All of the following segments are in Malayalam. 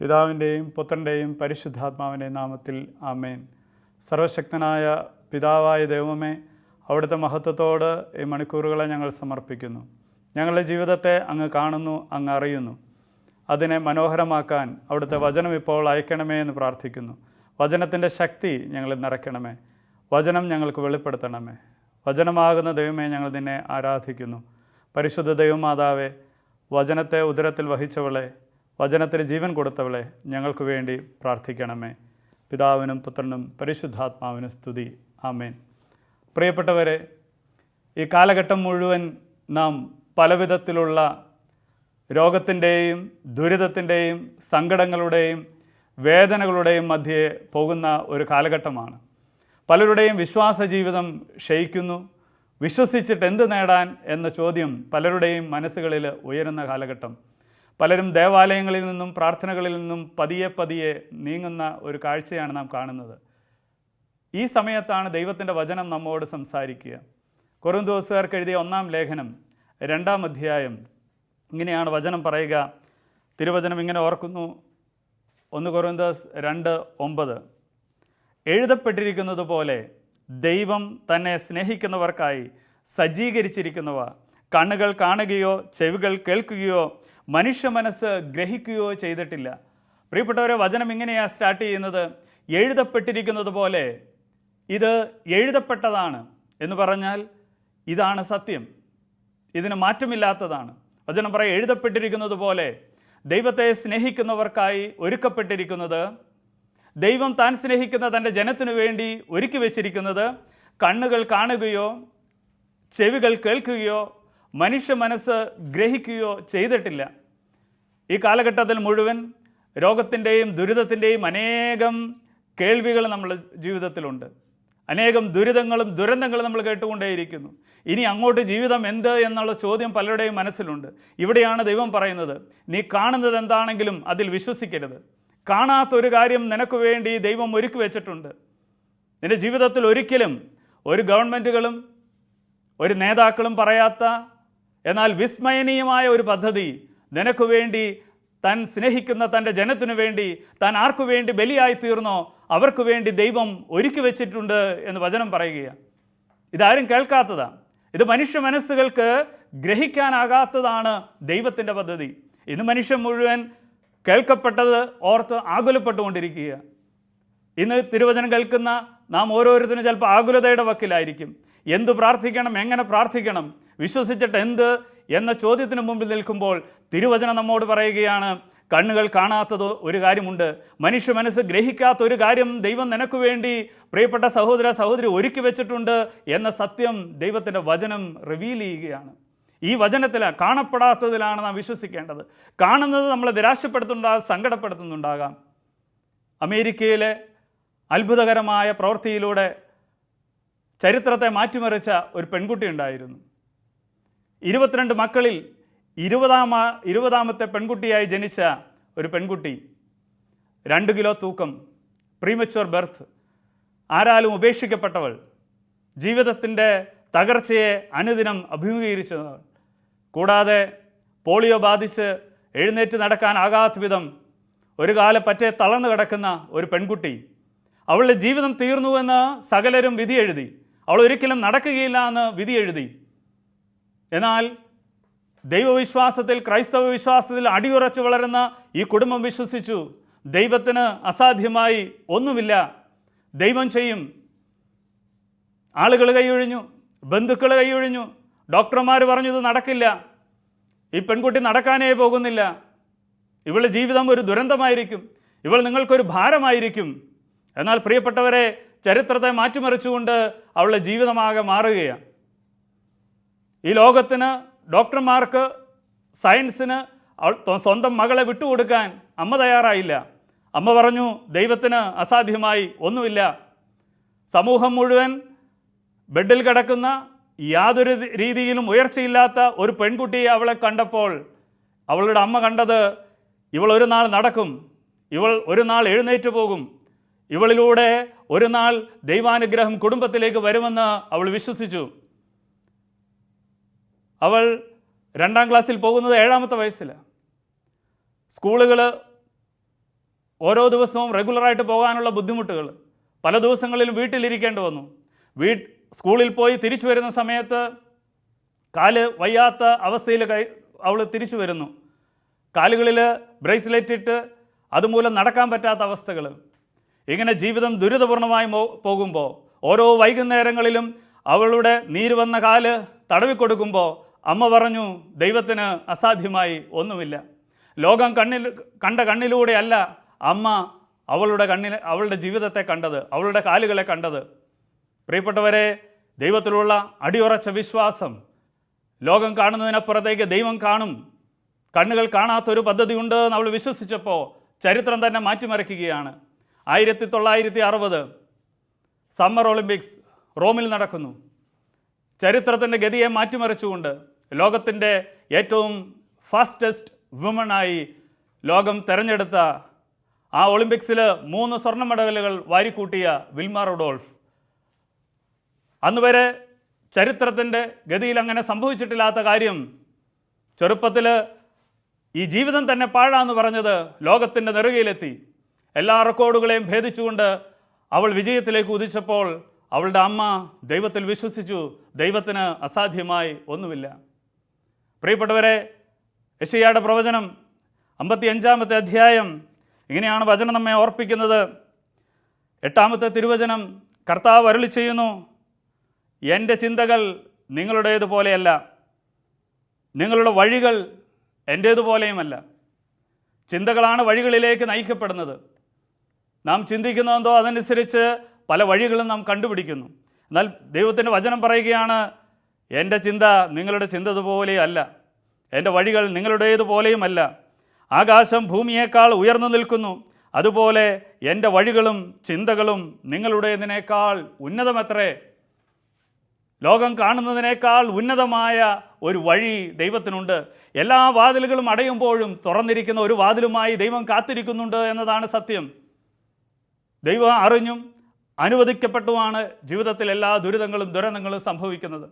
പിതാവിൻ്റെയും പുത്രൻ്റെയും പരിശുദ്ധാത്മാവിൻ്റെയും നാമത്തിൽ ആമേൻ. സർവശക്തനായ പിതാവായ ദൈവമേ, അവിടുത്തെ മഹത്വത്തോട് ഈ മണിക്കൂറുകളെ ഞങ്ങൾ സമർപ്പിക്കുന്നു. ഞങ്ങളുടെ ജീവിതത്തെ അങ്ങ് കാണുന്നു, അങ്ങ് അറിയുന്നു. അതിനെ മനോഹരമാക്കാൻ അവിടുത്തെ വചനം ഇപ്പോൾ അയക്കണമേ എന്ന് പ്രാർത്ഥിക്കുന്നു. വചനത്തിൻ്റെ ശക്തി ഞങ്ങളിൽ നിറയ്ക്കണമേ. വചനം ഞങ്ങൾക്ക് വെളിപ്പെടുത്തണമേ. വചനമാകുന്ന ദൈവമേ, ഞങ്ങൾ നിന്നെ ആരാധിക്കുന്നു. പരിശുദ്ധ ദൈവമാതാവേ, വചനത്തെ ഉദരത്തിൽ വഹിച്ചവളെ, വചനത്തിന് ജീവൻ കൊടുത്തവളെ, ഞങ്ങൾക്ക് വേണ്ടി പ്രാർത്ഥിക്കണമേ. പിതാവിനും പുത്രനും പരിശുദ്ധാത്മാവിനും സ്തുതി. ആമേൻ. പ്രിയപ്പെട്ടവരെ, ഈ കാലഘട്ടം മുഴുവൻ നാം പലവിധത്തിലുള്ള രോഗത്തിൻ്റെയും ദുരിതത്തിൻ്റെയും സങ്കടങ്ങളുടെയും വേദനകളുടെയും മധ്യേ പോകുന്ന ഒരു കാലഘട്ടമാണ്. പലരുടെയും വിശ്വാസ ജീവിതം ക്ഷയിക്കുന്നു. വിശ്വസിച്ചിട്ട് എന്ത് നേടാൻ എന്ന ചോദ്യം പലരുടെയും മനസ്സുകളിൽ ഉയരുന്ന കാലഘട്ടം. പലരും ദേവാലയങ്ങളിൽ നിന്നും പ്രാർത്ഥനകളിൽ നിന്നും പതിയെ പതിയെ നീങ്ങുന്ന ഒരു കാഴ്ചയാണ് നാം കാണുന്നത്. ഈ സമയത്താണ് ദൈവത്തിൻ്റെ വചനം നമ്മോട് സംസാരിക്കുക. കൊരിന്ത്യക്കാർക്ക് എഴുതിയ 1-ാം ലേഖനം 2-ാം അധ്യായം ഇങ്ങനെയാണ് വചനം പറയുക. തിരുവചനം ഇങ്ങനെ ഓർക്കുന്നു. 1 കൊരിന്ത്യർ 2:9 എഴുതപ്പെട്ടിരിക്കുന്നത് പോലെ ദൈവം തന്നെ സ്നേഹിക്കുന്നവർക്കായി സജ്ജീകരിച്ചിരിക്കുന്നവ കണ്ണുകൾ കാണുകയോ ചെവികൾ കേൾക്കുകയോ മനുഷ്യ മനസ്സ് ഗ്രഹിക്കുകയോ ചെയ്തിട്ടില്ല. പ്രിയപ്പെട്ടവരെ, വചനം ഇങ്ങനെയാണ് സ്റ്റാർട്ട് ചെയ്യുന്നത്. എഴുതപ്പെട്ടിരിക്കുന്നത് പോലെ. ഇത് എഴുതപ്പെട്ടതാണ് എന്ന് പറഞ്ഞാൽ ഇതാണ് സത്യം, ഇതിന് മാറ്റമില്ലാത്തതാണ്. വചനം പറയും എഴുതപ്പെട്ടിരിക്കുന്നത് പോലെ ദൈവത്തെ സ്നേഹിക്കുന്നവർക്കായി ഒരുക്കപ്പെട്ടിരിക്കുന്നത്, ദൈവം താൻ സ്നേഹിക്കുന്ന തൻ്റെ ജനത്തിനു വേണ്ടി ഒരുക്കി വച്ചിരിക്കുന്നത് കണ്ണുകൾ കാണുകയോ ചെവികൾ കേൾക്കുകയോ മനുഷ്യ മനസ്സ് ഗ്രഹിക്കുകയോ ചെയ്തിട്ടില്ല. ഈ കാലഘട്ടത്തിൽ മുഴുവൻ രോഗത്തിൻ്റെയും ദുരിതത്തിൻ്റെയും അനേകം കേൾവികൾ നമ്മുടെ ജീവിതത്തിലുണ്ട്. അനേകം ദുരിതങ്ങളും ദുരന്തങ്ങളും നമ്മൾ കേട്ടുകൊണ്ടേയിരിക്കുന്നു. ഇനി അങ്ങോട്ട് ജീവിതം എന്ത് എന്നുള്ള ചോദ്യം പലരുടെയും മനസ്സിലുണ്ട്. ഇവിടെയാണ് ദൈവം പറയുന്നത്, നീ കാണുന്നത് എന്താണെങ്കിലും അതിൽ വിശ്വസിക്കരുത്. കാണാത്തൊരു കാര്യം നിനക്ക് വേണ്ടി ദൈവം ഒരുക്കി വെച്ചിട്ടുണ്ട്. നിൻ്റെ ജീവിതത്തിൽ ഒരിക്കലും ഒരു ഗവൺമെൻറ്റുകളും ഒരു നേതാക്കളും പറയാത്ത എന്നാൽ വിസ്മയനീയമായ ഒരു പദ്ധതി നിനക്ക് വേണ്ടി താൻ സ്നേഹിക്കുന്ന തൻ്റെ ജനത്തിനു വേണ്ടി താൻ ആർക്കു വേണ്ടി ബലിയായി തീർന്നോ അവർക്ക് വേണ്ടി ദൈവം ഒരുക്കി വെച്ചിട്ടുണ്ട് എന്ന് വചനം പറയുകയാണ്. ഇതാരും കേൾക്കാത്തതാണ്. ഇത് മനുഷ്യ മനസ്സുകൾക്ക് ഗ്രഹിക്കാനാകാത്തതാണ് ദൈവത്തിൻ്റെ പദ്ധതി. ഇന്ന് മനുഷ്യൻ മുഴുവൻ കേൾക്കപ്പെട്ടത് ഓർത്ത് ആകുലപ്പെട്ടുകൊണ്ടിരിക്കുക. ഇന്ന് തിരുവചനം കേൾക്കുന്ന നാം ഓരോരുത്തരും ചിലപ്പോൾ ആകുലതയുടെ വക്കിലായിരിക്കും. എന്ത് പ്രാർത്ഥിക്കണം, എങ്ങനെ പ്രാർത്ഥിക്കണം, വിശ്വസിച്ചിട്ട് എന്ത് എന്ന ചോദ്യത്തിന് മുമ്പിൽ നിൽക്കുമ്പോൾ തിരുവചനം നമ്മോട് പറയുകയാണ്, കണ്ണുകൾ കാണാത്തത് ഒരു കാര്യമുണ്ട്, മനുഷ്യ മനസ്സ് ഗ്രഹിക്കാത്ത ഒരു കാര്യം ദൈവം നിനക്ക് വേണ്ടി പ്രിയപ്പെട്ട സഹോദര സഹോദരി ഒരുക്കി വെച്ചിട്ടുണ്ട് എന്ന സത്യം ദൈവത്തിൻ്റെ വചനം റിവീൽ ചെയ്യുകയാണ്. ഈ വചനത്തിലാണ്, കാണപ്പെടാത്തതിലാണ് നാം വിശ്വസിക്കേണ്ടത്. കാണുന്നത് നമ്മളെ നിരാശപ്പെടുത്തുന്നുണ്ടാകാം, സങ്കടപ്പെടുത്തുന്നുണ്ടാകാം. അമേരിക്കയിലെ അത്ഭുതകരമായ പ്രവൃത്തിയിലൂടെ ചരിത്രത്തെ മാറ്റിമറിച്ച ഒരു പെൺകുട്ടി ഉണ്ടായിരുന്നു. 22 മക്കളിൽ 20ാമത്തെ പെൺകുട്ടിയായി ജനിച്ച ഒരു പെൺകുട്ടി. 2 കിലോ തൂക്കം, പ്രീമച്വർ ബർത്ത്, ആരാലും ഉപേക്ഷിക്കപ്പെട്ടവൾ, ജീവിതത്തിൻ്റെ തകർച്ചയെ അനുദിനം അഭിമുഖീകരിച്ചവൾ, കൂടാതെ പോളിയോ ബാധിച്ച് എഴുന്നേറ്റ് നടക്കാനാകാത്ത വിധം ഒരു കാലം പറ്റേ തളർന്നു കിടക്കുന്ന ഒരു പെൺകുട്ടി. അവളുടെ ജീവിതം തീർന്നുവെന്ന് സകലരും വിധി എഴുതി. അവൾ ഒരിക്കലും നടക്കുകയില്ല എന്ന് വിധി എഴുതി. എന്നാൽ ദൈവവിശ്വാസത്തിൽ, ക്രൈസ്തവ വിശ്വാസത്തിൽ അടിയുറച്ചു വളരുന്ന ഈ കുടുംബം വിശ്വസിച്ചു, ദൈവത്തിന് അസാധ്യമായി ഒന്നുമില്ല, ദൈവം ചെയ്യും. ആളുകൾ കൈയൊഴിഞ്ഞു, ബന്ധുക്കൾ കൈയൊഴിഞ്ഞു, ഡോക്ടർമാർ പറഞ്ഞു ഇത് നടക്കില്ല, ഈ പെൺകുട്ടി നടക്കാനേ പോകുന്നില്ല, ഇവളുടെ ജീവിതം ഒരു ദുരന്തമായിരിക്കും, ഇവൾ നിങ്ങൾക്കൊരു ഭാരമായിരിക്കും. എന്നാൽ പ്രിയപ്പെട്ടവരെ, ചരിത്രത്തെ മാറ്റിമറിച്ചുകൊണ്ട് അവളുടെ ജീവിതമാകെ മാറുകയാണ്. ഈ ലോകത്തിന്, ഡോക്ടർമാർക്ക്, സയൻസിന് സ്വന്തം മകളെ വിട്ടുകൊടുക്കാൻ അമ്മ തയ്യാറായില്ല. അമ്മ പറഞ്ഞു ദൈവത്തിന് അസാധ്യമായി ഒന്നുമില്ല. സമൂഹം മുഴുവൻ ബെഡിൽ കിടക്കുന്ന യാതൊരു രീതിയിലും ഉയർച്ചയില്ലാത്ത ഒരു പെൺകുട്ടിയെ അവളെ കണ്ടപ്പോൾ അവളുടെ അമ്മ കണ്ടത്, ഇവൾ ഒരു നാൾ നടക്കും, ഇവൾ ഒരു നാൾ എഴുന്നേറ്റ് പോകും, ഇവളിലൂടെ ഒരു നാൾ ദൈവാനുഗ്രഹം കുടുംബത്തിലേക്ക് വരുമെന്ന് അവൾ വിശ്വസിച്ചു. അവൾ 2ാം ക്ലാസ്സിൽ പോകുന്നത് 7ാമത്തെ വയസ്സിൽ. സ്കൂളുകൾ ഓരോ ദിവസവും റെഗുലറായിട്ട് പോകാനുള്ള ബുദ്ധിമുട്ടുകൾ, പല ദിവസങ്ങളിലും വീട്ടിലിരിക്കേണ്ടി വന്നു. സ്കൂളിൽ പോയി തിരിച്ചു വരുന്ന സമയത്ത് കാല് വയ്യാത്ത അവസ്ഥയിൽ അവൾ തിരിച്ചു വരുന്നു. കാലുകളിൽ ബ്രേസ്ലെറ്റ് ഇട്ട് അതുമൂലം നടക്കാൻ പറ്റാത്ത അവസ്ഥകൾ. ഇങ്ങനെ ജീവിതം ദുരിതപൂർണമായി പോകുമ്പോൾ ഓരോ വൈകുന്നേരങ്ങളിലും അവളുടെ നീര് വന്ന കാല് തടവിക്കൊടുക്കുമ്പോൾ അമ്മ പറഞ്ഞു, ദൈവത്തിന് അസാധ്യമായി ഒന്നുമില്ല. ലോകം കണ്ട കണ്ണിലൂടെയല്ല അമ്മ അവളുടെ ജീവിതത്തെ കണ്ടത്, അവളുടെ കാലുകളെ കണ്ടത്. പ്രിയപ്പെട്ടവരെ, ദൈവത്തിലുള്ള അടിയുറച്ച വിശ്വാസം, ലോകം കാണുന്നതിനപ്പുറത്തേക്ക് ദൈവം കാണും, കണ്ണുകൾ കാണാത്തൊരു പദ്ധതിയുണ്ട് എന്ന് അവൾ വിശ്വസിച്ചപ്പോൾ ചരിത്രം തന്നെ മാറ്റിമറിക്കുകയാണ്. 1960 സമ്മർ ഒളിമ്പിക്സ് റോമിൽ നടക്കുന്നു. ചരിത്രത്തിൻ്റെ ഗതിയെ മാറ്റിമറിച്ചുകൊണ്ട് ലോകത്തിൻ്റെ ഏറ്റവും ഫാസ്റ്റസ്റ്റ് വുമണായി ലോകം തിരഞ്ഞെടുത്ത ആ ഒളിമ്പിക്സിൽ 3 സ്വർണ്ണ മെഡലുകൾ വാരിക്കൂട്ടിയ വിൽമ റുഡോൾഫ്. അന്നുവരെ ചരിത്രത്തിൻ്റെ ഗതിയിൽ അങ്ങനെ സംഭവിച്ചിട്ടില്ലാത്ത കാര്യം, ചെറുപ്പത്തിൽ ഈ ജീവിതം തന്നെ പാഴാന്ന് പറഞ്ഞത് ലോകത്തിൻ്റെ നെറുകയിലെത്തി. എല്ലാ റെക്കോർഡുകളെയും ഭേദിച്ചുകൊണ്ട് അവൾ വിജയത്തിലേക്ക് ഉദിച്ചപ്പോൾ അവളുടെ അമ്മ ദൈവത്തിൽ വിശ്വസിച്ചു. ദൈവത്തിന് അസാധ്യമായി ഒന്നുമില്ല. പ്രിയപ്പെട്ടവരെ, യെശയ്യായുടെ പ്രവചനം 55-ാമത്തെ അധ്യായം ഇങ്ങനെയാണ് വചനം നമ്മെ ഓർപ്പിക്കുന്നത്. 8-ാമത്തെ തിരുവചനം, കർത്താവ് അരുളി ചെയ്യുന്നു, എൻ്റെ ചിന്തകൾ നിങ്ങളുടേതുപോലെയല്ല, നിങ്ങളുടെ വഴികൾ എൻ്റേതുപോലെയുമല്ല. ചിന്തകളാണ് വഴികളിലേക്ക് നയിക്കപ്പെടുന്നത്. നാം ചിന്തിക്കുന്നതെന്തോ അതനുസരിച്ച് പല വഴികളും നാം കണ്ടുപിടിക്കുന്നു. എന്നാൽ ദൈവത്തിൻ്റെ വചനം പറയുകയാണ്, എൻ്റെ ചിന്ത നിങ്ങളുടെ ചിന്തതുപോലെയല്ല, എൻ്റെ വഴികൾ നിങ്ങളുടേതുപോലെയുമല്ല. ആകാശം ഭൂമിയേക്കാൾ ഉയർന്നു നിൽക്കുന്നു, അതുപോലെ എൻ്റെ വഴികളും ചിന്തകളും നിങ്ങളുടേതിനേക്കാൾ ഉന്നതമത്രേ. ലോകം കാണുന്നതിനേക്കാൾ ഉന്നതമായ ഒരു വഴി ദൈവത്തിനുണ്ട്. എല്ലാ വാതിലുകളും അടയുമ്പോഴും തുറന്നിരിക്കുന്ന ഒരു വാതിലുമായി ദൈവം കാത്തിരിക്കുന്നുണ്ട് എന്നതാണ് സത്യം. ദൈവം അറിഞ്ഞും അനുവദിക്കപ്പെട്ടുമാണ് ജീവിതത്തിൽ എല്ലാ ദുരിതങ്ങളും സംഭവിക്കുന്നത്.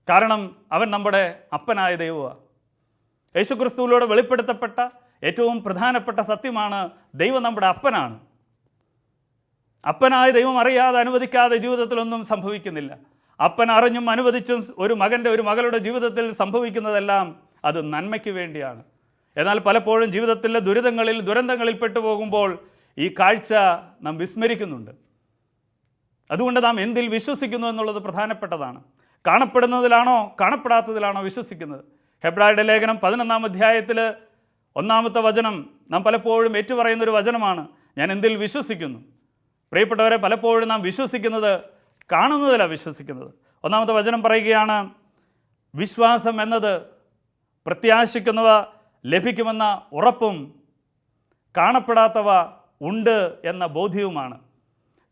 കാരണം അവൻ നമ്മുടെ അപ്പനായ ദൈവമാണ്. യേശുക്രിസ്തുവിലൂടെ വെളിപ്പെടുത്തപ്പെട്ട ഏറ്റവും പ്രധാനപ്പെട്ട സത്യമാണ്, ദൈവം നമ്മുടെ അപ്പനാണ്. അപ്പനായ ദൈവം അറിയാതെ അനുവദിക്കാതെ ജീവിതത്തിലൊന്നും സംഭവിക്കുന്നില്ല. അപ്പൻ അറിഞ്ഞും അനുവദിച്ചും ഒരു മകളുടെ ജീവിതത്തിൽ സംഭവിക്കുന്നതെല്ലാം അത് നന്മയ്ക്ക് വേണ്ടിയാണ്. എന്നാൽ പലപ്പോഴും ജീവിതത്തിലെ ദുരന്തങ്ങളിൽ പെട്ടുപോകുമ്പോൾ ഈ കാഴ്ച നാം വിസ്മരിക്കുന്നുണ്ട്. അതുകൊണ്ട് നാം എന്തിൽ വിശ്വസിക്കുന്നു എന്നുള്ളത് പ്രധാനപ്പെട്ടതാണ്. കാണപ്പെടുന്നതിലാണോ കാണപ്പെടാത്തതിലാണോ വിശ്വസിക്കുന്നത്? ഹെബ്രായരുടെ ലേഖനം 11-ാം അധ്യായത്തിൽ 1-ാമത്തെ വചനം നാം പലപ്പോഴും ഏറ്റുപറയുന്നൊരു വചനമാണ്, ഞാൻ എന്തിൽ വിശ്വസിക്കുന്നു. പ്രിയപ്പെട്ടവരെ, പലപ്പോഴും നാം വിശ്വസിക്കുന്നത് കാണുന്നതിലാണ് വിശ്വസിക്കുന്നത്. 1-ാമത്തെ വചനം പറയുകയാണ്, വിശ്വാസം എന്നത് പ്രത്യാശിക്കുന്നവ ലഭിക്കുമെന്ന ഉറപ്പും കാണപ്പെടാത്തവ ഉണ്ട് എന്ന ബോധ്യവുമാണ്.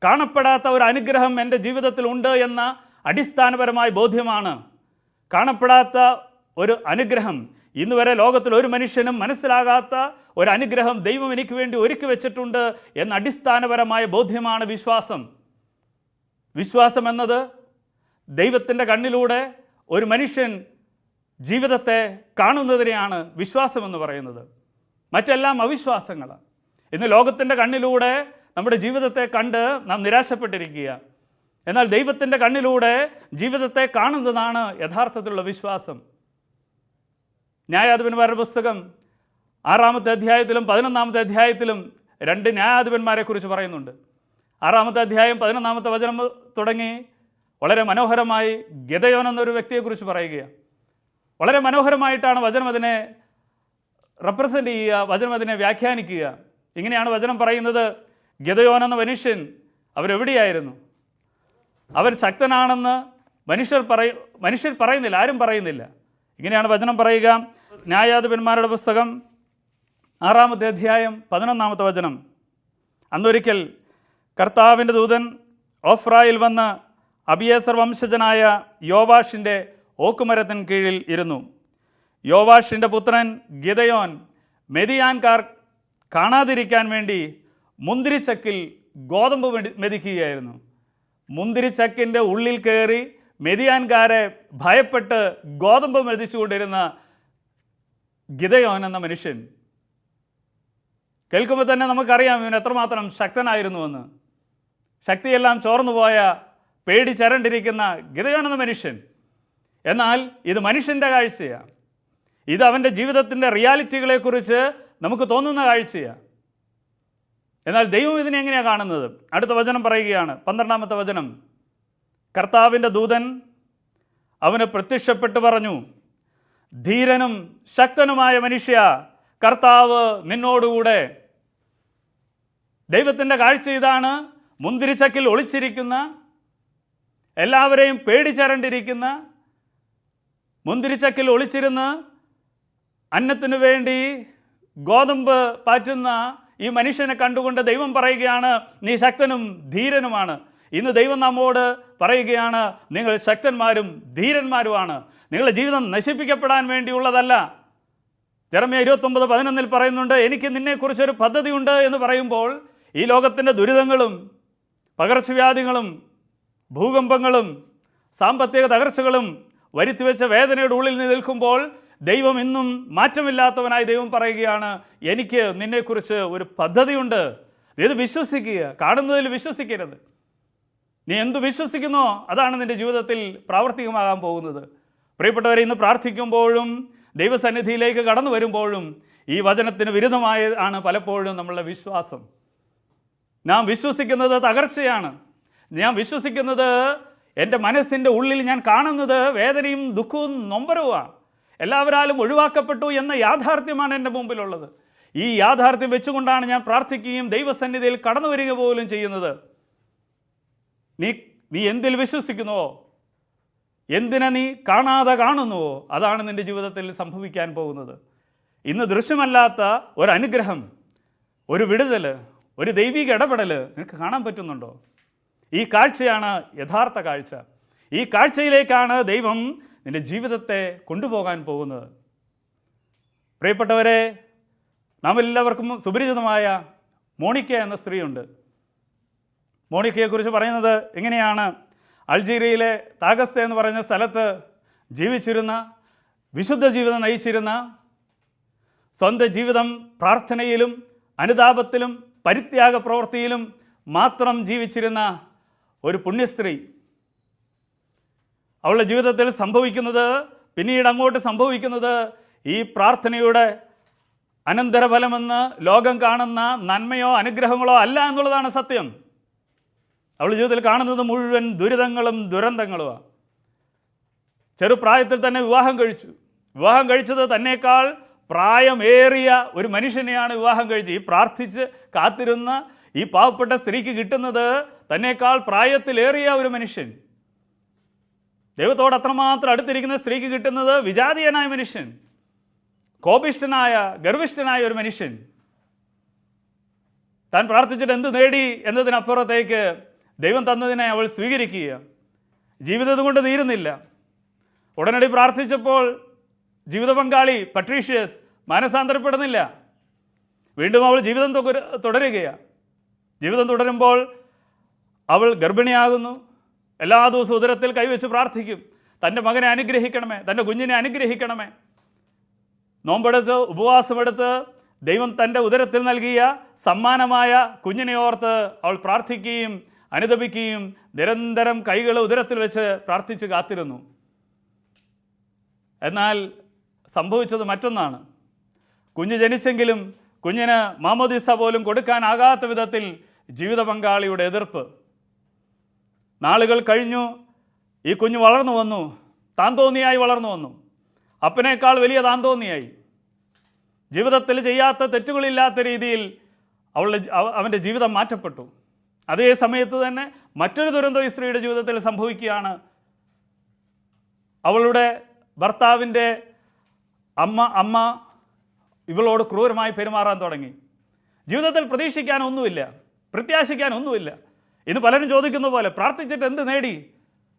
കാണപ്പെടാത്ത ഒരു അനുഗ്രഹം എൻ്റെ ജീവിതത്തിൽ ഉണ്ട് എന്ന അടിസ്ഥാനപരമായ ബോധ്യമാണ്. കാണപ്പെടാത്ത ഒരു അനുഗ്രഹം, ഇന്ന് വരെ ലോകത്തിൽ ഒരു മനുഷ്യനും മനസ്സിലാകാത്ത ഒരു അനുഗ്രഹം ദൈവം എനിക്ക് വേണ്ടി ഒരുക്കി വെച്ചിട്ടുണ്ട് എന്ന അടിസ്ഥാനപരമായ ബോധ്യമാണ് വിശ്വാസം. വിശ്വാസം എന്നത് ദൈവത്തിൻ്റെ കണ്ണിലൂടെ ഒരു മനുഷ്യൻ ജീവിതത്തെ കാണുന്നതിനെയാണ് വിശ്വാസമെന്ന് പറയുന്നത്. മറ്റെല്ലാം അവിശ്വാസങ്ങളാണ്. ഇന്ന് ലോകത്തിൻ്റെ കണ്ണിലൂടെ നമ്മുടെ ജീവിതത്തെ കണ്ട് നാം നിരാശപ്പെട്ടിരിക്കുക. എന്നാൽ ദൈവത്തിൻ്റെ കണ്ണിലൂടെ ജീവിതത്തെ കാണുന്നതാണ് യഥാർത്ഥത്തിലുള്ള വിശ്വാസം. ന്യായാധിപന്മാരുടെ പുസ്തകം 6-ാമത്തെ അധ്യായത്തിലും 11-ാമത്തെ അധ്യായത്തിലും 2 ന്യായാധിപന്മാരെക്കുറിച്ച് പറയുന്നുണ്ട്. 6-ാമത്തെ അധ്യായം 11-ാമത്തെ വചനം തുടങ്ങി വളരെ മനോഹരമായി ഗിദെയോൻ എന്നൊരു വ്യക്തിയെക്കുറിച്ച് പറയുകയാണ്. വളരെ മനോഹരമായിട്ടാണ് വചനം അതിനെ റെപ്രസെൻ്റ് ചെയ്യുക, വചനം അതിനെ വ്യാഖ്യാനിക്കുക. ഇങ്ങനെയാണ് വചനം പറയുന്നത്, ഗിദെയോൻ എന്ന മനുഷ്യൻ അവരെവിടെയായിരുന്നു? അവർ ശക്തനാണെന്ന് മനുഷ്യർ പറയുന്നില്ല, ആരും പറയുന്നില്ല. ഇങ്ങനെയാണ് വചനം പറയുക. ന്യായാധിപന്മാരുടെ പുസ്തകം 6-ാമത്തെ അധ്യായം 11-ാമത്തെ വചനം, അന്നൊരിക്കൽ കർത്താവിൻ്റെ ദൂതൻ ഓഫ്രായിൽ വന്ന് അബിയേസർ വംശജനായ യോവാഷിൻ്റെ ഓക്കുമരത്തിന് കീഴിൽ ഇരുന്നു. യോവാഷിൻ്റെ പുത്രൻ ഗിദെയോൻ മെതിയാൻകാർ കാണാതിരിക്കാൻ വേണ്ടി മുന്തിരിച്ചക്കിൽ ഗോതമ്പ് മെതിക്കുകയായിരുന്നു. മുന്തിരിച്ചക്കിൻ്റെ ഉള്ളിൽ കയറി മെതിയാൻകാരെ ഭയപ്പെട്ട് ഗോതമ്പ് മെതിച്ചുകൊണ്ടിരുന്ന ഗിദെയോൻ എന്ന മനുഷ്യൻ കേൾക്കുമ്പോൾ തന്നെ നമുക്കറിയാം ഇവൻ എത്രമാത്രം ശക്തനായിരുന്നുവെന്ന്. ശക്തിയെല്ലാം ചോർന്നുപോയ പേടിച്ചരണ്ടിരിക്കുന്ന ഗതികാണെന്ന മനുഷ്യൻ. എന്നാൽ ഇത് മനുഷ്യൻ്റെ കാഴ്ചയാണ്. ഇത് അവൻ്റെ ജീവിതത്തിൻ്റെ റിയാലിറ്റികളെക്കുറിച്ച് നമുക്ക് തോന്നുന്ന കാഴ്ചയാണ്. എന്നാൽ ദൈവം ഇതിനെ എങ്ങനെയാണ് കാണുന്നത്? അടുത്ത വചനം പറയുകയാണ്, 12-ാമത്തെ വചനം. കർത്താവിൻ്റെ ദൂതൻ അവന് പ്രത്യക്ഷപ്പെട്ട് പറഞ്ഞു, ധീരനും ശക്തനുമായ മനുഷ്യ, കർത്താവ് നിന്നോടുകൂടെ. ദൈവത്തിൻ്റെ കാഴ്ച ഇതാണ്. മുന്തിരിച്ചക്കിൽ ഒളിച്ചിരിക്കുന്ന, എല്ലാവരെയും പേടിച്ചരണ്ടിരിക്കുന്ന, മുന്തിരിച്ചക്കിൽ ഒളിച്ചിരുന്ന് അന്നത്തിനു വേണ്ടി ഗോതമ്പ് പാറ്റുന്ന ഈ മനുഷ്യനെ കണ്ടുകൊണ്ട് ദൈവം പറയുകയാണ്, നീ ശക്തനും ധീരനുമാണ്. ഇന്ന് ദൈവം നമ്മോട് പറയുകയാണ്, നിങ്ങൾ ശക്തന്മാരും ധീരന്മാരുമാണ്. നിങ്ങളുടെ ജീവിതം നശിപ്പിക്കപ്പെടാൻ വേണ്ടിയുള്ളതല്ല. ജെറമ്യാ 29:11 പറയുന്നുണ്ട്, എനിക്ക് നിന്നെക്കുറിച്ചൊരു പദ്ധതിയുണ്ട് എന്ന് പറയുമ്പോൾ ഈ ലോകത്തിൻ്റെ ദുരിതങ്ങളും പകർച്ചവ്യാധികളും ഭൂകമ്പങ്ങളും സാമ്പത്തിക തകർച്ചകളും വരുത്തിവെച്ച വേദനയുടെ ഉള്ളിൽ നിൽക്കുമ്പോൾ ദൈവം ഇന്നും മാറ്റമില്ലാത്തവനായി ദൈവം പറയുകയാണ്, എനിക്ക് നിന്നെക്കുറിച്ച് ഒരു പദ്ധതിയുണ്ട്. ഇത് വിശ്വസിക്കുക, കാണുന്നതിൽ വിശ്വസിക്കരുത്. നീ എന്തു വിശ്വസിക്കുന്നോ അതാണ് നിൻ്റെ ജീവിതത്തിൽ പ്രാവർത്തികമാകാൻ പോകുന്നത്. പ്രിയപ്പെട്ടവരെ, ഇന്ന് പ്രാർത്ഥിക്കുമ്പോഴും ദൈവസന്നിധിയിലേക്ക് കടന്നു വരുമ്പോഴും ഈ വചനത്തിന് വിരുദ്ധമാണ് പലപ്പോഴും നമ്മളുടെ വിശ്വാസം. നാം വിശ്വസിക്കുന്നത് തകർച്ചയാണ്. ഞാൻ വിശ്വസിക്കുന്നത്, എൻ്റെ മനസ്സിൻ്റെ ഉള്ളിൽ ഞാൻ കാണുന്നത് വേദനയും ദുഃഖവും നൊമ്പരവുമാണ്. എല്ലാവരാലും ഒഴിവാക്കപ്പെട്ടു എന്ന യാഥാർത്ഥ്യമാണ് എൻ്റെ മുമ്പിലുള്ളത്. ഈ യാഥാർത്ഥ്യം വെച്ചുകൊണ്ടാണ് ഞാൻ പ്രാർത്ഥിക്കുകയും ദൈവസന്നിധിയിൽ കടന്നു വരിക പോലും ചെയ്യുന്നത്. നീ എന്തിൽ വിശ്വസിക്കുന്നുവോ, എന്തിനെ നീ കാണാതെ കാണുന്നുവോ, അതാണ് നിൻ്റെ ജീവിതത്തിൽ സംഭവിക്കാൻ പോകുന്നത്. ഇന്ന് ദൃശ്യമല്ലാത്ത ഒരനുഗ്രഹം, ഒരു വിടുതൽ, ഒരു ദൈവിക ഇടപെടൽ നിനക്ക് കാണാൻ പറ്റുന്നുണ്ടോ? ഈ കാഴ്ചയാണ് യഥാർത്ഥ കാഴ്ച. ഈ കാഴ്ചയിലേക്കാണ് ദൈവം നിൻ്റെ ജീവിതത്തെ കൊണ്ടുപോകാൻ പോകുന്നത്. പ്രിയപ്പെട്ടവരെ, നാം എല്ലാവർക്കും സുപരിചിതമായ മോണിക്ക എന്ന സ്ത്രീയുണ്ട്. മോണിക്കയെക്കുറിച്ച് പറയുന്നത് എങ്ങനെയാണ്? അൾജീരിയയിലെ താഗസ്ത എന്ന് പറയുന്ന സ്ഥലത്ത് ജീവിച്ചിരുന്ന, വിശുദ്ധ ജീവിതം നയിച്ചിരുന്ന, സ്വന്തം ജീവിതം പ്രാർത്ഥനയിലും അനുതാപത്തിലും പരിത്യാഗ പ്രവൃത്തിയിലും മാത്രം ജീവിച്ചിരുന്ന ഒരു പുണ്യസ്ത്രീ. അവളുടെ ജീവിതത്തിൽ സംഭവിക്കുന്നത്, പിന്നീട് അങ്ങോട്ട് സംഭവിക്കുന്നത്, ഈ പ്രാർത്ഥനയുടെ അനന്തരഫലമെന്ന് ലോകം കാണുന്ന നന്മയോ അനുഗ്രഹങ്ങളോ അല്ല എന്നുള്ളതാണ് സത്യം. അവളുടെ ജീവിതത്തിൽ കാണുന്നത് മുഴുവൻ ദുരിതങ്ങളും ദുരന്തങ്ങളുമാണ്. ചെറുപ്രായത്തിൽ തന്നെ വിവാഹം കഴിച്ചു. വിവാഹം കഴിച്ചത് തന്നേക്കാൾ പ്രായമേറിയ ഒരു മനുഷ്യനെയാണ് വിവാഹം കഴിച്ചത്. ഈ പ്രാർത്ഥിച്ച് കാത്തിരുന്ന ഈ പാവപ്പെട്ട സ്ത്രീക്ക് കിട്ടുന്നത് തന്നേക്കാൾ പ്രായത്തിലേറിയ ഒരു മനുഷ്യൻ. ദൈവത്തോട് അത്രമാത്രം അടുത്തിരിക്കുന്ന സ്ത്രീക്ക് കിട്ടുന്നത് വിജാതീയനായ മനുഷ്യൻ, കോപിഷ്ഠനായ ഗർവിഷ്ഠനായ ഒരു മനുഷ്യൻ. താൻ പ്രാർത്ഥിച്ചിട്ട് എന്ത് നേടി എന്നതിനപ്പുറത്തേക്ക് ദൈവം തന്നതിനെ അവൾ സ്വീകരിക്കുക. ജീവിതം കൊണ്ട് തീരുന്നില്ല. ഉടനടി പ്രാർത്ഥിച്ചപ്പോൾ ജീവിത പങ്കാളി പട്രീഷ്യസ് മാനസാന്തരപ്പെടുന്നില്ല. വീണ്ടും അവൾ ജീവിതം തുടരുകയാണ്. ജീവിതം തുടരുമ്പോൾ അവൾ ഗർഭിണിയാകുന്നു. എല്ലാ ദിവസവും ഉദരത്തിൽ കൈവച്ച് പ്രാർത്ഥിക്കും, തൻ്റെ മകനെ അനുഗ്രഹിക്കണമേ, തൻ്റെ കുഞ്ഞിനെ അനുഗ്രഹിക്കണമേ. നോമ്പെടുത്ത് ഉപവാസമെടുത്ത് ദൈവം തൻ്റെ ഉദരത്തിൽ നൽകിയ സമ്മാനമായ കുഞ്ഞിനെ ഓർത്ത് അവൾ പ്രാർത്ഥിക്കുകയും അനുദപിക്കുകയും നിരന്തരം കൈകൾ ഉദരത്തിൽ വെച്ച് പ്രാർത്ഥിച്ച് കാത്തിരുന്നു. എന്നാൽ സംഭവിച്ചത് മറ്റൊന്നാണ്. കുഞ്ഞ് ജനിച്ചെങ്കിലും കുഞ്ഞിന് മാമോദീസ പോലും കൊടുക്കാനാകാത്ത വിധത്തിൽ ജീവിത പങ്കാളിയുടെ എതിർപ്പ്. നാളുകൾ കഴിഞ്ഞു. ഈ കുഞ്ഞ് വളർന്നു വന്നു, താന്തോന്നിയായി വളർന്നു വന്നു. അപ്പനേക്കാൾ വലിയ താന്തോന്നിയായി. ജീവിതത്തിൽ ചെയ്യാത്ത തെറ്റുകളില്ലാത്ത രീതിയിൽ അവൻ്റെ ജീവിതം മാറ്റപ്പെട്ടു. അതേ സമയത്ത് തന്നെ മറ്റൊരു ദുരന്തം ഈ സ്ത്രീയുടെ ജീവിതത്തിൽ സംഭവിക്കുകയാണ്. അവളുടെ ഭർത്താവിൻ്റെ അമ്മ ഇവളോട് ക്രൂരമായി പെരുമാറാൻ തുടങ്ങി. ജീവിതത്തിൽ പ്രതീക്ഷിക്കാനൊന്നുമില്ല, പ്രത്യാശിക്കാനൊന്നുമില്ല. ഇന്ന് പലരും ചോദിക്കുന്ന പോലെ പ്രാർത്ഥിച്ചിട്ട് എന്ത് നേടി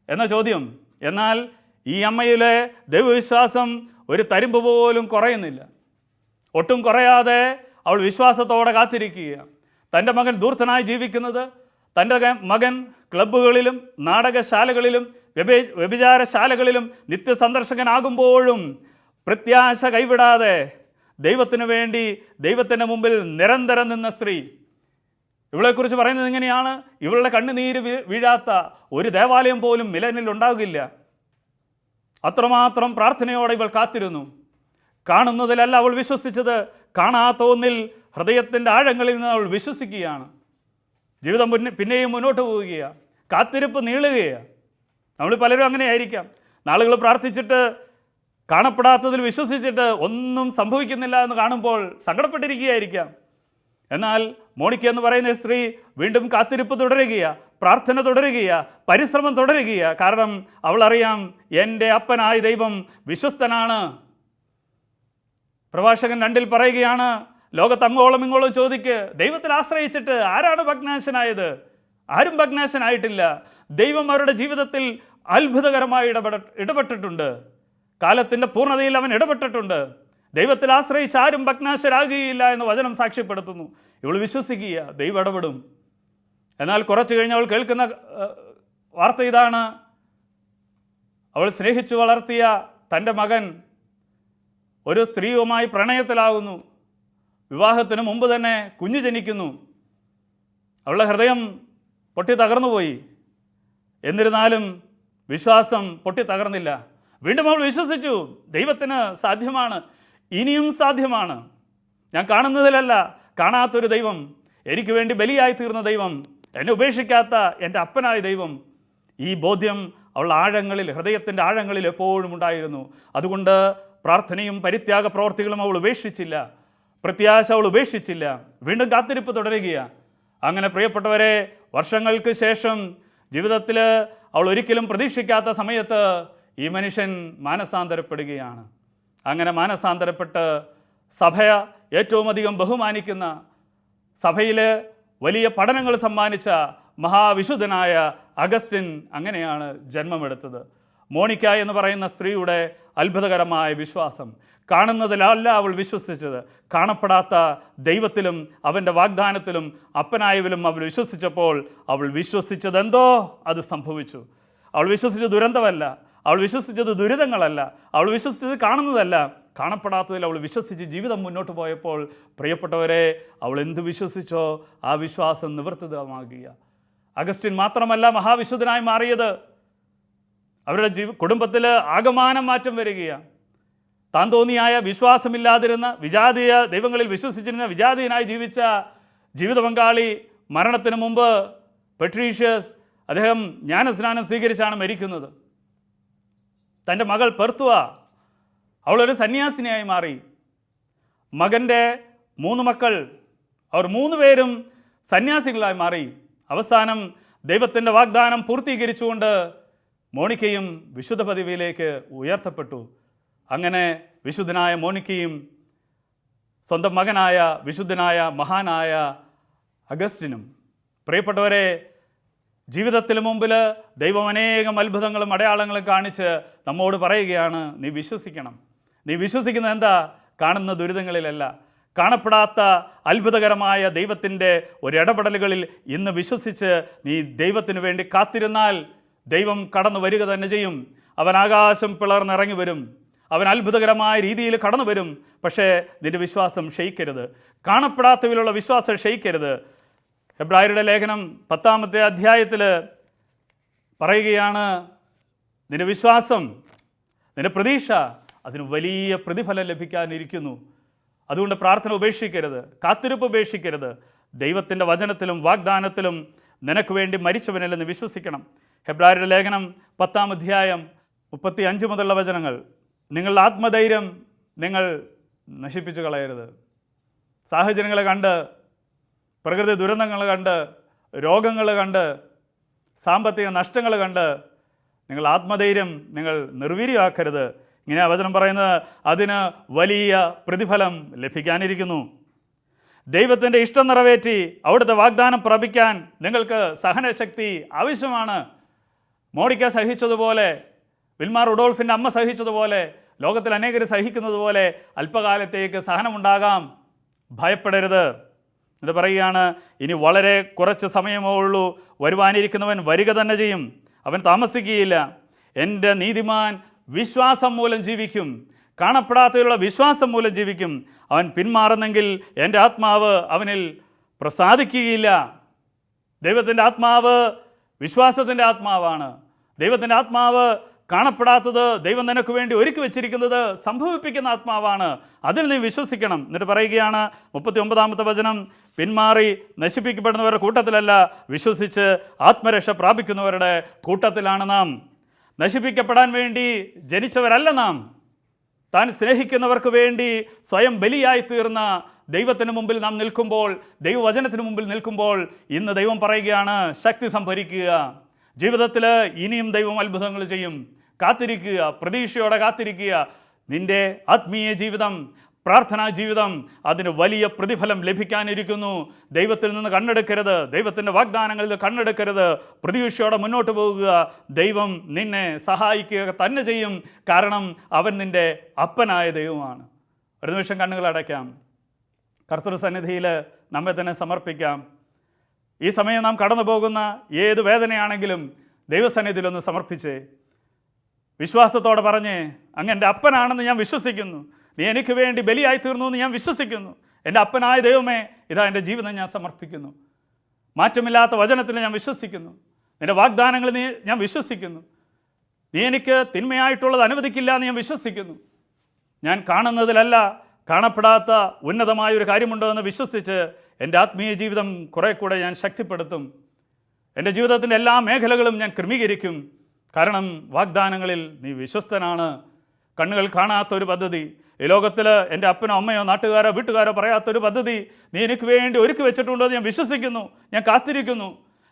എന്ന ചോദ്യം. എന്നാൽ ഈ അമ്മയിലെ ദൈവവിശ്വാസം ഒരു തരിമ്പ് പോലും കുറയുന്നില്ല. ഒട്ടും കുറയാതെ അവൾ വിശ്വാസത്തോടെ കാത്തിരിക്കുക. തൻ്റെ മകൻ ധൂർത്തനായി ജീവിക്കുന്നത്, തൻ്റെ മകൻ ക്ലബ്ബുകളിലും നാടകശാലകളിലും വ്യഭിചാരശാലകളിലും നിത്യസന്ദർശകനാകുമ്പോഴും പ്രത്യാശ കൈവിടാതെ ദൈവത്തിന് വേണ്ടി ദൈവത്തിൻ്റെ മുമ്പിൽ നിരന്തരം നിന്ന സ്ത്രീ. ഇവളെക്കുറിച്ച് പറയുന്നത് ഇങ്ങനെയാണ്: ഇവളുടെ കണ്ണുനീര് വീഴാത്ത ഒരു ദേവാലയം പോലും മിലനിൽ ഉണ്ടാകില്ല. അത്രമാത്രം പ്രാർത്ഥനയോടെ ഇവൾ കാത്തിരുന്നു. കാണുന്നതിലല്ല അവൾ വിശ്വസിച്ചത്, കാണാത്ത ഒന്നിൽ ഹൃദയത്തിൻ്റെ ആഴങ്ങളിൽ നിന്ന് അവൾ വിശ്വസിക്കുകയാണ്. ജീവിതം പിന്നെയും മുന്നോട്ട് പോവുകയാണ്, കാത്തിരിപ്പ് നീളുകയാണ്. നമ്മൾ പലരും അങ്ങനെ ആയിരിക്കാം. നാളുകൾ പ്രാർത്ഥിച്ചിട്ട് കാണപ്പെടാത്തതിൽ വിശ്വസിച്ചിട്ട് ഒന്നും സംഭവിക്കുന്നില്ല എന്ന് കാണുമ്പോൾ സങ്കടപ്പെട്ടിരിക്കുകയായിരിക്കാം. എന്നാൽ മോണിക്ക എന്ന് പറയുന്ന സ്ത്രീ വീണ്ടും കാത്തിരിപ്പ് തുടരുകയാണ്, പ്രാർത്ഥന തുടരുകയാണ്, പരിശ്രമം തുടരുകയാണ്. കാരണം അവൾ അറിയാം, എൻ്റെ അപ്പനായ ദൈവം വിശ്വസ്തനാണ്. പ്രഭാഷകൻ 2 പറയുകയാണ്, ലോകത്ത് അങ്ങോളം ഇങ്ങോളം ചോദിക്ക്, ദൈവത്തിൽ ആശ്രയിച്ചിട്ട് ആരാണ് ഭഗ്നാശനായത്? ആരും ഭഗ്നാശനായിട്ടില്ല. ദൈവം അവരുടെ ജീവിതത്തിൽ അത്ഭുതകരമായി ഇടപെട്ടിട്ടുണ്ട്. കാലത്തിൻ്റെ പൂർണ്ണതയിൽ അവൻ ഇടപെട്ടിട്ടുണ്ട്. ദൈവത്തിൽ ആശ്രയിച്ച് ആരും ഭഗ്നാശരാകുകയില്ല എന്ന് വചനം സാക്ഷ്യപ്പെടുത്തുന്നു. ഇവൾ വിശ്വസിക്കുക, ദൈവം ഇടപെടും. എന്നാൽ കുറച്ച് കഴിഞ്ഞ് അവൾ കേൾക്കുന്ന വാർത്ത ഇതാണ്: അവൾ സ്നേഹിച്ചു വളർത്തിയ തൻ്റെ മകൻ ഒരു സ്ത്രീയുമായി പ്രണയത്തിലാകുന്നു. വിവാഹത്തിന് മുമ്പ് തന്നെ കുഞ്ഞു ജനിക്കുന്നു. അവളുടെ ഹൃദയം പൊട്ടി തകർന്നുപോയി. എന്നിരുന്നാലും വിശ്വാസം പൊട്ടി തകർന്നില്ല. വീണ്ടും അവൾ വിശ്വസിച്ചു, ദൈവത്തിന് സാധ്യമാണ്, ഇനിയും സാധ്യമാണ്. ഞാൻ കാണുന്നതിലല്ല, കാണാത്തൊരു ദൈവം, എനിക്ക് വേണ്ടി ബലിയായി തീർന്ന ദൈവം, എന്നെ ഉപേക്ഷിക്കാത്ത എൻ്റെ അപ്പനായ ദൈവം. ഈ ബോധ്യം അവളുടെ ആഴങ്ങളിൽ, ഹൃദയത്തിൻ്റെ ആഴങ്ങളിൽ എപ്പോഴും ഉണ്ടായിരുന്നു. അതുകൊണ്ട് പ്രാർത്ഥനയും പരിത്യാഗ പ്രവർത്തികളും അവൾ ഉപേക്ഷിച്ചില്ല, പ്രത്യാശ അവൾ ഉപേക്ഷിച്ചില്ല. വീണ്ടും കാത്തിരിപ്പ് തുടരുകയാണ്. അങ്ങനെ പ്രിയപ്പെട്ടവരെ, വർഷങ്ങൾക്ക് ശേഷം ജീവിതത്തിൽ അവൾ ഒരിക്കലും പ്രതീക്ഷിക്കാത്ത സമയത്ത് ഈ മനുഷ്യൻ മാനസാന്തരപ്പെടുകയാണ്. അങ്ങനെ മാനസാന്തരപ്പെട്ട് സഭ ഏറ്റവും അധികം ബഹുമാനിക്കുന്ന, സഭയിൽ വലിയ പഠനങ്ങൾ സമ്മാനിച്ച മഹാവിശുദ്ധനായ അഗസ്റ്റിൻ അങ്ങനെയാണ് ജന്മമെടുത്തത്. മോണിക്ക എന്ന് പറയുന്ന സ്ത്രീയുടെ അത്ഭുതകരമായ വിശ്വാസം. കാണുന്നതിലല്ല അവൾ വിശ്വസിച്ചത്, കാണപ്പെടാത്ത ദൈവത്തിലും അവൻ്റെ വാഗ്ദാനത്തിലും അപ്പനായവിലും അവൾ വിശ്വസിച്ചപ്പോൾ അവൾ വിശ്വസിച്ചതെന്തോ അത് സംഭവിച്ചു. അവൾ വിശ്വസിച്ച ദുരന്തമല്ല, അവൾ വിശ്വസിച്ചത് ദുരിതങ്ങളല്ല, അവൾ വിശ്വസിച്ചത് കാണുന്നതല്ല, കാണപ്പെടാത്തതിൽ അവൾ വിശ്വസിച്ച് ജീവിതം മുന്നോട്ട് പോയപ്പോൾ പ്രിയപ്പെട്ടവരെ, അവൾ എന്ത് വിശ്വസിച്ചോ ആ വിശ്വാസം നിവർത്തിതമാകുക. അഗസ്റ്റിൻ മാത്രമല്ല മഹാവിശുദ്ധനായി മാറിയത്, അവരുടെ കുടുംബത്തിൽ ആകമാനം മാറ്റം വരികയാണ്. താൻ തോന്നിയായ വിശ്വാസമില്ലാതിരുന്ന, വിജാതീയ ദൈവങ്ങളിൽ വിശ്വസിച്ചിരുന്ന, വിജാതീയനായി ജീവിച്ച ജീവിത പങ്കാളി മരണത്തിന് മുമ്പ് പെട്രീഷ്യസ്, അദ്ദേഹം ജ്ഞാനസ്നാനം സ്വീകരിച്ചാണ് മരിക്കുന്നത്. തൻ്റെ മകൾ പെർത്തുവ, അവളൊരു സന്യാസിനിയായി മാറി. മകൻ്റെ 3 മക്കൾ, അവർ 3 പേരും സന്യാസികളായി മാറി. അവസാനം ദൈവത്തിൻ്റെ വാഗ്ദാനം പൂർത്തീകരിച്ചുകൊണ്ട് മോണിക്കയും വിശുദ്ധ പദവിയിലേക്ക് ഉയർത്തപ്പെട്ടു. അങ്ങനെ വിശുദ്ധനായ മോണിക്കയും സ്വന്തം മകനായ വിശുദ്ധനായ മഹാനായ അഗസ്റ്റിനും. പ്രിയപ്പെട്ടവരെ, ജീവിതത്തിന് മുമ്പിൽ ദൈവം അനേകം അത്ഭുതങ്ങളും അടയാളങ്ങളും കാണിച്ച് നമ്മോട് പറയുകയാണ്, നീ വിശ്വസിക്കണം. നീ വിശ്വസിക്കുന്നത് എന്താ? കാണുന്ന ദുരിതങ്ങളിലല്ല, കാണപ്പെടാത്ത അത്ഭുതകരമായ ദൈവത്തിൻ്റെ ഒരിടപെടലുകളിൽ ഇന്ന് വിശ്വസിച്ച് നീ ദൈവത്തിന് വേണ്ടി കാത്തിരുന്നാൽ ദൈവം കടന്നു വരിക തന്നെ ചെയ്യും. അവൻ ആകാശം പിളർന്നിറങ്ങി വരും, അവൻ അത്ഭുതകരമായ രീതിയിൽ കടന്നു വരും. പക്ഷേ നിൻ്റെ വിശ്വാസം ക്ഷയിക്കരുത്, കാണപ്പെടാത്തവയിലുള്ള വിശ്വാസം ക്ഷയിക്കരുത്. ഹെബ്രായരുടെ ലേഖനം 10-ാമത്തെ അധ്യായത്തിൽ പറയുകയാണ്, നിൻ്റെ വിശ്വാസം, നിൻ്റെ പ്രതീക്ഷ, അതിന് വലിയ പ്രതിഫലം ലഭിക്കാനിരിക്കുന്നു. അതുകൊണ്ട് പ്രാർത്ഥന ഉപേക്ഷിക്കരുത്, കാത്തിരിപ്പ് ഉപേക്ഷിക്കരുത്. ദൈവത്തിൻ്റെ വചനത്തിലും വാഗ്ദാനത്തിലും നിനക്ക് വേണ്ടി മരിച്ചവനല്ലെന്ന് വിശ്വസിക്കണം. ഹെബ്രായരുടെ ലേഖനം 10-ാം അധ്യായം 35 മുതലുള്ള വചനങ്ങൾ. നിങ്ങളുടെ ആത്മധൈര്യം നിങ്ങൾ നശിപ്പിച്ചു കളയരുത്. സാഹചര്യങ്ങളെ കണ്ട്, പ്രകൃതി ദുരന്തങ്ങൾ കണ്ട്, രോഗങ്ങൾ കണ്ട്, സാമ്പത്തിക നഷ്ടങ്ങൾ കണ്ട് നിങ്ങൾ ആത്മധൈര്യം നിങ്ങൾ നിർവീര്യമാക്കരുത്. ഇങ്ങനെ വചനം പറയുന്നത്, അതിന് വലിയ പ്രതിഫലം ലഭിക്കാനിരിക്കുന്നു. ദൈവത്തിൻ്റെ ഇഷ്ടം നിറവേറ്റി അവിടുത്തെ വാഗ്ദാനം പ്രാപിക്കാൻ നിങ്ങൾക്ക് സഹനശക്തി ആവശ്യമാണ്. മോണിക്ക സഹിച്ചതുപോലെ, വിൽമാർ റുഡോൾഫിൻ്റെ അമ്മ സഹിച്ചതുപോലെ, ലോകത്തിൽ അനേകർ സഹിക്കുന്നത് പോലെ അല്പകാലത്തേക്ക് സഹനമുണ്ടാകാം. ഭയപ്പെടരുത്. ഇത് പറയുകയാണ്, ഇനി വളരെ കുറച്ച് സമയമേ ഉള്ളൂ, വരുവാനിരിക്കുന്നവൻ വരിക തന്നെ ചെയ്യും, അവൻ താമസിക്കുകയില്ല. എൻ്റെ നീതിമാൻ വിശ്വാസം മൂലം ജീവിക്കും. കാണപ്പെടാത്തതിലുള്ള വിശ്വാസം മൂലം ജീവിക്കും. അവൻ പിന്മാറുന്നെങ്കിൽ എൻ്റെ ആത്മാവ് അവനിൽ പ്രസാദിക്കുകയില്ല. ദൈവത്തിൻ്റെ ആത്മാവ് വിശ്വാസത്തിൻ്റെ ആത്മാവാണ്. ദൈവത്തിൻ്റെ ആത്മാവ് കാണപ്പെടാത്തത് ദൈവം നിനക്ക് വേണ്ടി ഒരുക്കി വെച്ചിരിക്കുന്നത് സംഭവിപ്പിക്കുന്ന ആത്മാവാണ്. അതിൽ നീ വിശ്വസിക്കണം. എന്നിട്ട് പറയുകയാണ് 39-ാമത്തെ വചനം, പിന്മാറി നശിപ്പിക്കപ്പെടുന്നവരുടെ കൂട്ടത്തിലല്ല, വിശ്വസിച്ച് ആത്മരക്ഷ പ്രാപിക്കുന്നവരുടെ കൂട്ടത്തിലാണ് നാം. നശിപ്പിക്കപ്പെടാൻ വേണ്ടി ജനിച്ചവരല്ല നാം. താൻ സ്നേഹിക്കുന്നവർക്ക് വേണ്ടി സ്വയം ബലിയായി തീർന്ന ദൈവത്തിന് മുമ്പിൽ നാം നിൽക്കുമ്പോൾ, ദൈവവചനത്തിന് മുമ്പിൽ നിൽക്കുമ്പോൾ ഇന്ന് ദൈവം പറയുകയാണ്, ശക്തി സംഭരിക്കുക. ജീവിതത്തിൽ ഇനിയും ദൈവം അത്ഭുതങ്ങൾ ചെയ്യും. കാത്തിരിക്കുക, പ്രതീക്ഷയോടെ കാത്തിരിക്കുക. നിൻ്റെ ആത്മീയ ജീവിതം, പ്രാർത്ഥനാ ജീവിതം, അതിന് വലിയ പ്രതിഫലം ലഭിക്കാനിരിക്കുന്നു. ദൈവത്തിൽ നിന്ന് കണ്ണെടുക്കരുത്, ദൈവത്തിൻ്റെ വാഗ്ദാനങ്ങളിൽ കണ്ണെടുക്കരുത്. പ്രതീക്ഷയോടെ മുന്നോട്ട് പോകുക. ദൈവം നിന്നെ സഹായിക്കുക തന്നെ ചെയ്യും. കാരണം അവൻ നിൻ്റെ അപ്പനായ ദൈവമാണ്. ഒരു നിമിഷം കണ്ണുകൾ അടയ്ക്കാം. കർത്തൃസന്നിധിയിൽ നമ്മെ തന്നെ സമർപ്പിക്കാം. ഈ സമയം നാം കടന്നു പോകുന്ന ഏത് വേദനയാണെങ്കിലും ദൈവസന്നിധിയിലൊന്ന് സമർപ്പിച്ചേ. വിശ്വാസത്തോടെ പറഞ്ഞ്, അങ്ങ് എൻ്റെ അപ്പനാണെന്ന് ഞാൻ വിശ്വസിക്കുന്നു. നീ എനിക്ക് വേണ്ടി ബലിയായി തീർന്നു എന്ന് ഞാൻ വിശ്വസിക്കുന്നു. എൻ്റെ അപ്പനായ ദൈവമേ, ഇതാ എൻ്റെ ജീവിതം ഞാൻ സമർപ്പിക്കുന്നു. മാറ്റമില്ലാത്ത വചനത്തിൽ ഞാൻ വിശ്വസിക്കുന്നു. നിൻ്റെ വാഗ്ദാനങ്ങൾ ഞാൻ വിശ്വസിക്കുന്നു. നീ എനിക്ക് തിന്മയായിട്ടുള്ളത് അനുവദിക്കില്ല എന്ന് ഞാൻ വിശ്വസിക്കുന്നു. ഞാൻ കാണുന്നതിലല്ല, കാണപ്പെടാത്ത ഉന്നതമായൊരു കാര്യമുണ്ടോ എന്ന് വിശ്വസിച്ച് എൻ്റെ ആത്മീയ ജീവിതം കുറേ കൂടെ ഞാൻ ശക്തിപ്പെടുത്തും. എൻ്റെ ജീവിതത്തിൻ്റെ എല്ലാ മേഖലകളും ഞാൻ ക്രമീകരിക്കും. കാരണം വാഗ്ദാനങ്ങളിൽ നീ വിശ്വസ്തനാണ്. കണ്ണുകൾ കാണാത്തൊരു പദ്ധതി, ഈ ലോകത്തിൽ എൻ്റെ അപ്പനോ അമ്മയോ നാട്ടുകാരോ വീട്ടുകാരോ പറയാത്തൊരു പദ്ധതി നീ എനിക്ക് വേണ്ടി ഒരുക്കി വെച്ചിട്ടുണ്ടോ എന്ന് ഞാൻ വിശ്വസിക്കുന്നു. ഞാൻ കാത്തിരിക്കുന്നു.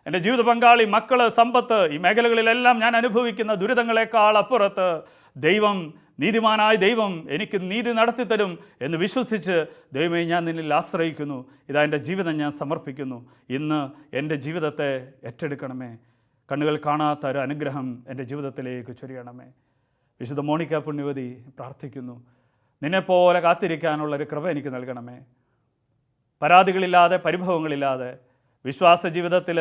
എൻ്റെ ജീവിത പങ്കാളി, മക്കൾ, സമ്പത്ത്, ഈ മേഖലകളിലെല്ലാം ഞാൻ അനുഭവിക്കുന്ന ദുരിതങ്ങളെക്കാൾ അപ്പുറത്ത് ദൈവം, നീതിമാനായ ദൈവം എനിക്ക് നീതി നടത്തിത്തരും എന്ന് വിശ്വസിച്ച്, ദൈവമേ ഞാൻ നിന്നിൽ ആശ്രയിക്കുന്നു. ഇതാ എൻ്റെ ജീവിതം ഞാൻ സമർപ്പിക്കുന്നു. ഇന്ന് എൻ്റെ ജീവിതത്തെ ഏറ്റെടുക്കണമേ. കണ്ണുകൾ കാണാത്ത ഒരു അനുഗ്രഹം എൻ്റെ ജീവിതത്തിലേക്ക് ചൊരിയണമേ. വിശുദ്ധ മോണിക്ക പുണ്യവതി പ്രാർത്ഥിക്കുന്നു, നിന്നെപ്പോലെ കാത്തിരിക്കാനുള്ളൊരു കൃപ എനിക്ക് നൽകണമേ. പരാതികളില്ലാതെ, പരിഭവങ്ങളില്ലാതെ, വിശ്വാസ ജീവിതത്തിൽ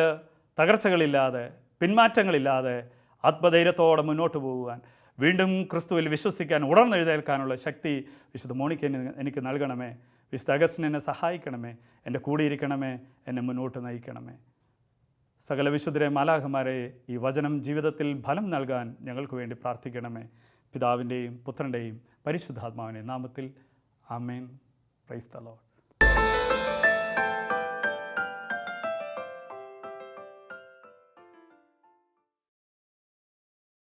തകർച്ചകളില്ലാതെ, പിന്മാറ്റങ്ങളില്ലാതെ ആത്മധൈര്യത്തോടെ മുന്നോട്ട് പോകുവാൻ, വീണ്ടും ക്രിസ്തുവിൽ വിശ്വസിക്കാൻ, ഉണർന്നെഴുന്നേൽക്കാനുള്ള ശക്തി വിശുദ്ധ മോണിക്കന് എനിക്ക് നൽകണമേ. വിശുദ്ധ അഗസ്റ്റിൻ എന്നെ സഹായിക്കണമേ. എൻ്റെ കൂടിയിരിക്കണമേ. എന്നെ മുന്നോട്ട് നയിക്കണമേ. സകല വിശുദ്ധരെ, മാലാഖമാരെ, ഈ വചനം ജീവിതത്തിൽ ഫലം നൽകാൻ ഞങ്ങൾക്ക് വേണ്ടി പ്രാർത്ഥിക്കണമേ. പിതാവിൻ്റെയും പുത്രൻ്റെയും പരിശുദ്ധാത്മാവിൻ്റെ നാമത്തിൽ ആമേൻ. Praise the Lord.